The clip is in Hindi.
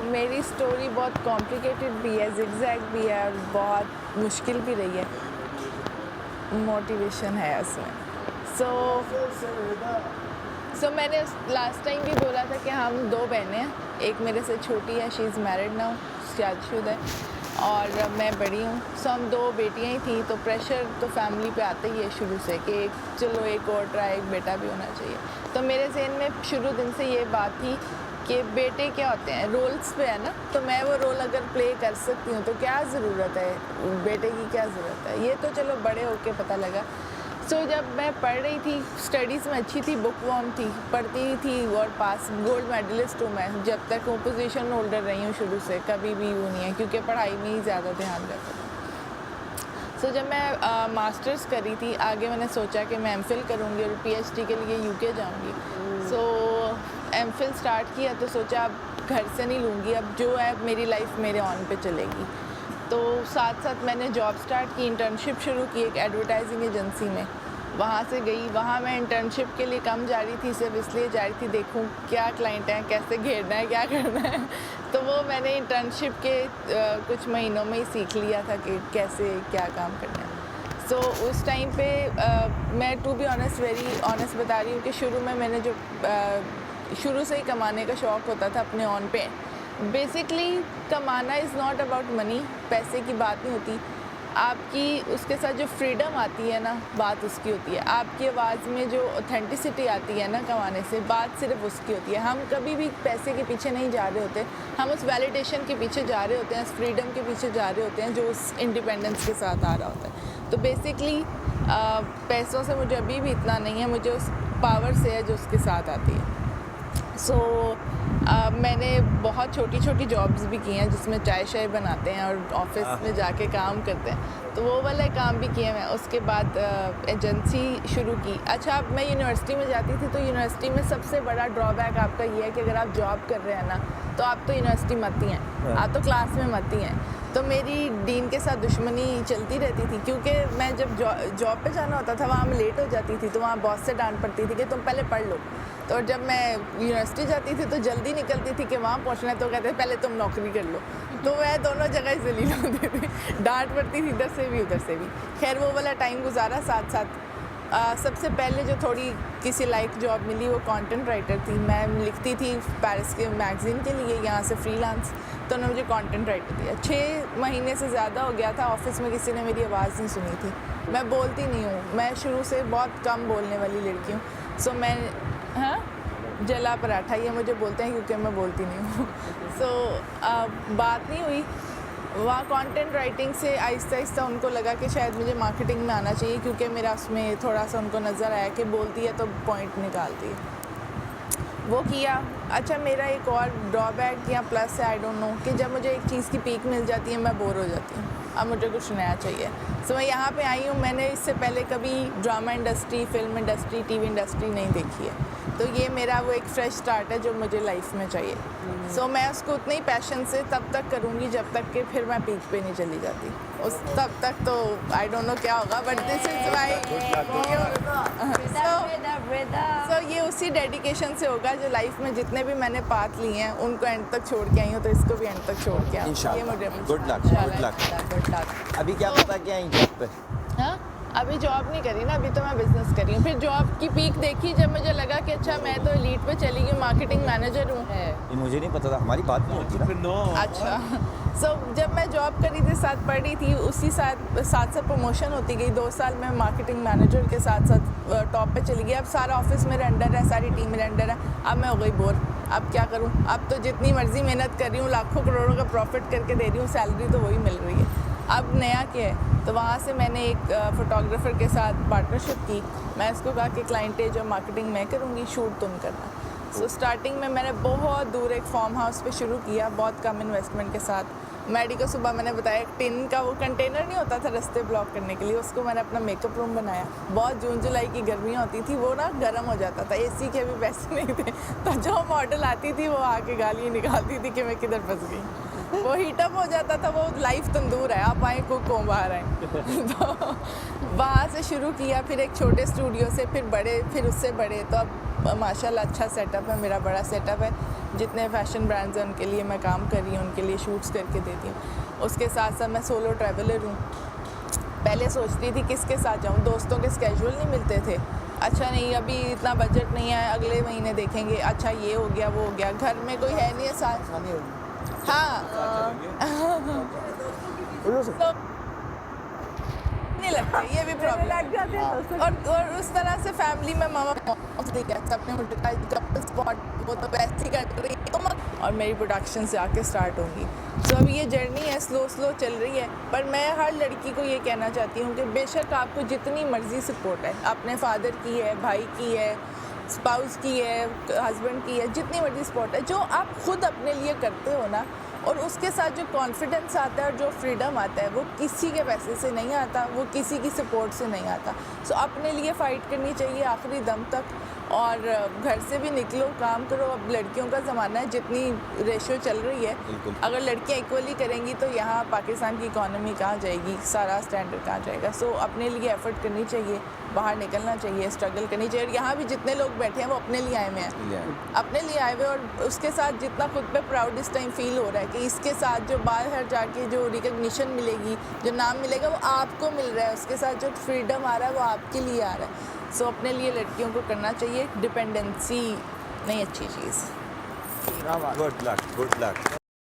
मेरी स्टोरी बहुत कॉम्प्लिकेटेड भी है, जिगजैग भी है और बहुत मुश्किल भी रही है। मोटिवेशन है उसमें। मैंने लास्ट टाइम भी बोला था कि हम 2 बहनें हैं, एक मेरे से छोटी है, शी इज़ मैरिड नाउ, शादीशुदा है, और मैं बड़ी हूँ। हम 2 बेटियाँ ही थी, तो प्रेशर तो फैमिली पे आता ही है शुरू से कि चलो एक और ट्राई, एक बेटा भी होना चाहिए। तो मेरे ज़हन में शुरू दिन से ये बात थी कि बेटे क्या होते हैं, रोल्स पे है ना, तो मैं वो रोल अगर प्ले कर सकती हूँ तो क्या ज़रूरत है, बेटे की क्या ज़रूरत है। ये तो चलो बड़े होके पता लगा। जब मैं पढ़ रही थी, स्टडीज़ में अच्छी थी, बुक वर्म थी, पढ़ती थी और पास गोल्ड मेडलिस्ट हूँ मैं, जब तक हूँ, पोजीशन होल्डर रही हूँ शुरू से, कभी भी वो नहीं है क्योंकि पढ़ाई में ही ज़्यादा ध्यान रहता था। जब मैं मास्टर्स करी थी, आगे मैंने सोचा कि मैं एमफिल करूँगी और पीएचडी के लिए यूके जाऊँगी। एमफिल स्टार्ट किया तो सोचा अब घर से नहीं लूँगी, अब जो है मेरी लाइफ मेरे ऑन पे चलेगी। तो साथ साथ मैंने जॉब स्टार्ट की, इंटर्नशिप शुरू की एक एडवर्टाइजिंग एजेंसी में। वहाँ से गई, वहाँ मैं इंटर्नशिप के लिए कम जा रही थी, सिर्फ इसलिए जा रही थी देखूँ क्या क्लाइंट हैं, कैसे घेरना है, क्या करना है। तो वो मैंने इंटर्नशिप के कुछ महीनों में ही सीख लिया था कि कैसे क्या काम करना है। उस टाइम पे मैं to be honest, very honest बता रही हूँ कि शुरू में मैंने जो शुरू से ही कमाने का शौक़ होता था अपने ऑन पे। बेसिकली कमाना इज़ नॉट अबाउट मनी, पैसे की बात नहीं होती, आपकी उसके साथ जो फ्रीडम आती है ना, बात उसकी होती है। आपकी आवाज़ में जो ऑथेंटिसिटी आती है ना कमाने से, बात सिर्फ उसकी होती है। हम कभी भी पैसे के पीछे नहीं जा रहे होते, हम उस वैलिडेशन के पीछे जा रहे होते हैं, उस फ्रीडम के पीछे जा रहे होते हैं जो उस इंडिपेंडेंस के साथ आ रहा होता है। तो बेसिकली पैसों से मुझे अभी भी इतना नहीं है, मुझे उस पावर से है जो उसके साथ आती है। मैंने बहुत छोटी छोटी जॉब्स भी की हैं जिसमें चाय शाय बनाते हैं और ऑफिस में जाके काम करते हैं, तो वो वाला काम भी किया मैं। उसके बाद एजेंसी शुरू की। अच्छा, अब मैं यूनिवर्सिटी में जाती थी, तो यूनिवर्सिटी में सबसे बड़ा ड्रॉबैक आपका ये है कि अगर आप जॉब कर रहे हैं ना, तो आप तो यूनिवर्सिटी मत ही हैं, आप तो क्लास में मत ही हैं। तो मेरी डीन के साथ दुश्मनी चलती रहती थी, क्योंकि मैं जब जॉब पे जाना होता था, वहाँ मैं लेट हो जाती थी, तो वहाँ बॉस से डांट पड़ती थी कि तुम पहले पढ़ लो। तो जब मैं यूनिवर्सिटी जाती थी तो जल्दी निकलती थी कि वहाँ पहुँचना है, तो कहते पहले तुम नौकरी कर लो। तो मैं दोनों जगह जलील होती थी, डांट पड़ती थी इधर से भी उधर से भी। खैर वो वाला टाइम गुजारा। साथ साथ सबसे पहले जो थोड़ी किसी लाइक जॉब मिली वो कंटेंट राइटर थी। मैं लिखती थी पेरिस के मैगज़ीन के लिए, यहाँ से फ्रीलांस, तो उन्होंने मुझे कंटेंट राइटर दिया। 6 महीने से ज़्यादा हो गया था, ऑफिस में किसी ने मेरी आवाज़ नहीं सुनी थी। मैं बोलती नहीं हूँ, मैं शुरू से बहुत कम बोलने वाली लड़की हूँ। मैं जला पराठा ये मुझे बोलते हैं क्योंकि मैं बोलती नहीं हूँ। बात नहीं हुई वहाँ। कंटेंट राइटिंग से आहिस्ता आहिस्ता उनको लगा कि शायद मुझे मार्केटिंग में आना चाहिए, क्योंकि मेरा उसमें थोड़ा सा उनको नज़र आया कि बोलती है तो पॉइंट निकालती है। वो किया। अच्छा, मेरा एक और ड्रॉबैक या प्लस है, आई डोंट नो, कि जब मुझे एक चीज़ की पीक मिल जाती है मैं बोर हो जाती हूँ। अब मुझे कुछ नया चाहिए। मैं यहाँ पे आई हूँ, मैंने इससे पहले कभी drama industry, film industry, TV industry नहीं देखी है, तो ये मेरा वो एक फ्रेश स्टार्ट है जो मुझे लाइफ में चाहिए। मैं उसको उतने ही पैशन से तब तक करूँगी जब तक कि फिर मैं पीक पे नहीं चली जाती। उस तब तक तो आई डोंट नो क्या होगा, बट दिस इज माई ये उसी डेडिकेशन से होगा जो लाइफ में जितने भी मैंने पाथ लिए हैं उनको एंड तक छोड़ के आई हूँ, तो इसको भी एंड तक छोड़ के आई। ये मुझे गुड लक। अभी क्या पता क्या आई जॉब पे? हाँ, अभी जॉब नहीं करी ना, अभी तो मैं बिजनेस करी हूँ। फिर जॉब की पीक देखी जब मुझे लगा कि अच्छा मैं तो एलीट पे चली गई, मार्केटिंग मैनेजर हूँ। ये मुझे नहीं पता था, हमारी बात नहीं होती ना। अच्छा, जब मैं जॉब करी थी, साथ पढ़ी थी, उसी साथ साथ प्रमोशन होती गई। 2 साल में मार्केटिंग मैनेजर के साथ साथ टॉप पे चली गई। अब सारा ऑफिस मेरे अंडर है, सारी टीम मेरे अंडर है। अब मैं हो गई बोर, अब क्या करूँ? अब तो जितनी मर्जी मेहनत कर रही हूँ, लाखों करोड़ों का प्रॉफिट करके दे रही हूँ, सैलरी तो वही मिल रही है। अब नया क्या है? तो वहाँ से मैंने एक फ़ोटोग्राफ़र के साथ पार्टनरशिप की। मैं उसको कहा कि क्लाइंटेज और मार्केटिंग मैं करूँगी, शूट तुम करना। स्टार्टिंग में मैंने बहुत दूर एक फार्म हाउस पे शुरू किया, बहुत कम इन्वेस्टमेंट के साथ। मैडी को सुबह मैंने बताया, एक टिन का वो कंटेनर नहीं होता था रास्ते ब्लॉक करने के लिए, उसको मैंने अपना मेकअप रूम बनाया। बहुत जून जुलाई की गर्मियाँ होती थी, वो ना गर्म हो जाता था, एसी के भी पैसे नहीं थे, तो जो मॉडल आती थी वो आके गालियाँ निकालती थी कि मैं किधर फंस गई। वो हीटअप हो जाता था, वो लाइफ तंदूर है, आप आए कुक हो बाहर आए। तो वहाँ से शुरू किया, फिर एक छोटे स्टूडियो से फिर बड़े, फिर उससे बड़े। तो अब माशाल्लाह अच्छा सेटअप है, मेरा बड़ा सेटअप है। जितने फैशन ब्रांड्स हैं उनके लिए मैं काम कर रही हूँ, उनके लिए शूट्स करके देती हूँ। उसके साथ साथ मैं सोलो ट्रैवलर हूँ। पहले सोचती थी किसके साथ जाऊँ, दोस्तों के स्केड्यूल नहीं मिलते थे। अच्छा नहीं अभी इतना बजट नहीं है, अगले महीने देखेंगे, अच्छा ये हो गया वो हो गया, घर में कोई है नहीं है साथ। आसानी होगी। हाँ तो नहीं लगता, ये भी प्रॉब्लम लग जाते हैं। और उस तरह से फैमिली में मामा अपने कपल स्पॉट वो तो वैसे ही कर रही है और मेरी प्रोडक्शन से आके स्टार्ट होंगी। सो अभी ये जर्नी है, स्लो स्लो चल रही है, पर मैं हर लड़की को ये कहना चाहती हूँ कि बेशक आपको जितनी मर्जी सपोर्ट है, अपने फादर की है, भाई की है, स्पाउस की है, हस्बैंड की है, जितनी मर्जी सपोर्ट है, जो आप खुद अपने लिए करते हो ना, और उसके साथ जो कॉन्फिडेंस आता है और जो फ्रीडम आता है वो किसी के पैसे से नहीं आता, वो किसी की सपोर्ट से नहीं आता। सो अपने लिए फ़ाइट करनी चाहिए आखिरी दम तक, और घर से भी निकलो, काम करो। अब लड़कियों का ज़माना है, जितनी रेशो चल रही है, अगर लड़कियां इक्वली करेंगी तो यहाँ पाकिस्तान की इकॉनमी कहाँ जाएगी, सारा स्टैंडर्ड कहाँ जाएगा। सो अपने लिए एफर्ट करनी चाहिए, बाहर निकलना चाहिए, स्ट्रगल करनी चाहिए। और यहाँ भी जितने लोग बैठे हैं वो अपने लिए आए हुए हैं, अपने लिए आए हुए, और उसके साथ जितना खुद पे प्राउड इस टाइम फील हो रहा है कि इसके साथ जो बाहर जाके जो रिकग्निशन मिलेगी, जो नाम मिलेगा, वो आपको मिल रहा है, उसके साथ जो फ्रीडम आ रहा है वो आपके लिए आ रहा है। सो अपने लिए लड़कियों को करना चाहिए, डिपेंडेंसी नहीं अच्छी चीज़। Good luck.